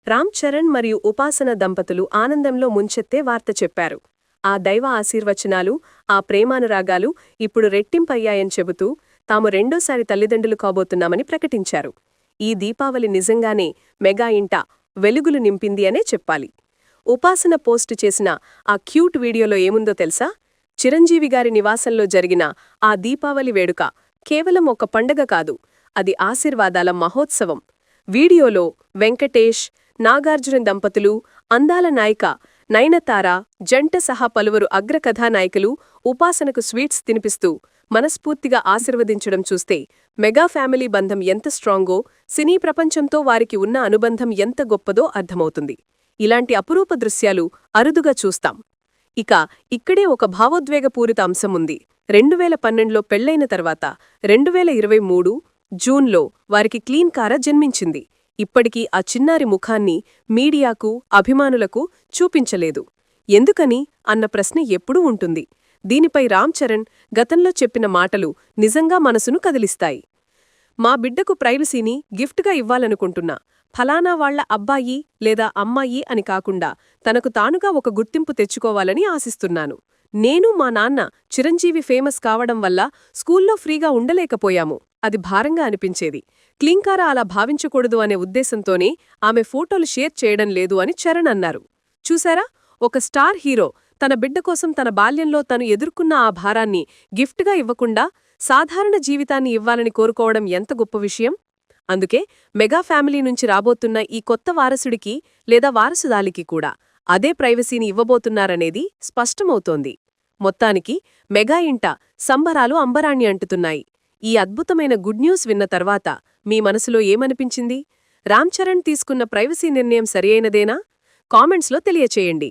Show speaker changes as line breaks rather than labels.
రామ్ చరణ్ మరియు ఉపాసన దంపతులు ఆనందంలో ముంచెత్తే వార్త చెప్పారు. ఆ దైవ ఆశీర్వచనాలు, ఆ ప్రేమానురాగాలు ఇప్పుడు రెట్టింపయ్యాయని చెబుతూ తాము రెండోసారి తల్లిదండ్రులు కాబోతున్నామని ప్రకటించారు. ఈ దీపావళి నిజంగానే మెగా ఇంట వెలుగులు నింపింది అనే చెప్పాలి. ఉపాసన పోస్టు చేసిన ఆ క్యూట్ వీడియోలో ఏముందో తెలుసా? చిరంజీవిగారి నివాసంలో జరిగిన ఆ దీపావళి వేడుక కేవలం ఒక పండగ కాదు, అది ఆశీర్వాదాల మహోత్సవం. వీడియోలో వెంకటేష్, నాగార్జున దంపతులు, అందాల నాయిక నయనతార జంట సహా పలువురు అగ్రకథానాయకులు ఉపాసనకు స్వీట్స్ తినిపిస్తూ మనస్ఫూర్తిగా ఆశీర్వదించడం చూస్తే మెగా ఫ్యామిలీ బంధం ఎంత స్ట్రాంగో, సినీ ప్రపంచంతో వారికి ఉన్న అనుబంధం ఎంత గొప్పదో అర్థమవుతుంది. ఇలాంటి అపురూప దృశ్యాలు అరుదుగా చూస్తాం. ఇక్కడే ఒక భావోద్వేగపూరిత అంశముంది. 2012లో పెళ్లైన తర్వాత 2023 జూన్లో వారికి క్లీన్ కార జన్మించింది. ఇప్పటికీ ఆ చిన్నారి ముఖాన్ని మీడియాకు, అభిమానులకు చూపించలేదు. ఎందుకని అన్న ప్రశ్న ఎప్పుడూ ఉంటుంది. దీనిపై రామ్ చరణ్ గతంలో చెప్పిన మాటలు నిజంగా మనసును కదిలిస్తాయి. మా బిడ్డకు ప్రైవసీని గిఫ్ట్గా ఇవ్వాలనుకుంటున్నా. ఫలానా వాళ్ల అబ్బాయి లేదా అమ్మాయి అని కాకుండా తనకు తానుగా ఒక గుర్తింపు తెచ్చుకోవాలని ఆశిస్తున్నాను. నేను మా నాన్న చిరంజీవి ఫేమస్ కావడం వల్ల స్కూల్లో ఫ్రీగా ఉండలేకపోయాము. అది భారంగా అనిపించేది. క్లీంకార అలా భావించకూడదు అనే ఉద్దేశంతోనే ఆమె ఫోటోలు షేర్ చేయడం లేదు అని చరణ్ అన్నారు. చూశారా, ఒక స్టార్ హీరో తన బిడ్డ కోసం తన బాల్యంలో తను ఎదుర్కొన్న ఆ భారాన్ని గిఫ్ట్గా ఇవ్వకుండా సాధారణ జీవితాన్ని ఇవ్వాలని కోరుకోవడం ఎంత గొప్ప విషయం. అందుకే మెగా ఫ్యామిలీ నుంచి రాబోతున్న ఈ కొత్త వారసుడికి లేదా వారసుదాలికి కూడా అదే ప్రైవసీని ఇవ్వబోతున్నారనేది స్పష్టమవుతోంది. మొత్తానికి మెగా ఇంట సంబరాలు అంబరాణ్ణి అంటుతున్నాయి. ఈ అద్భుతమైన గుడ్ న్యూస్ విన్న తర్వాత మీ మనసులో ఏమనిపించింది? రామ్ చరణ్ తీసుకున్న ప్రైవసీ నిర్ణయం సరియైనదేనా? కామెంట్స్లో తెలియచేయండి.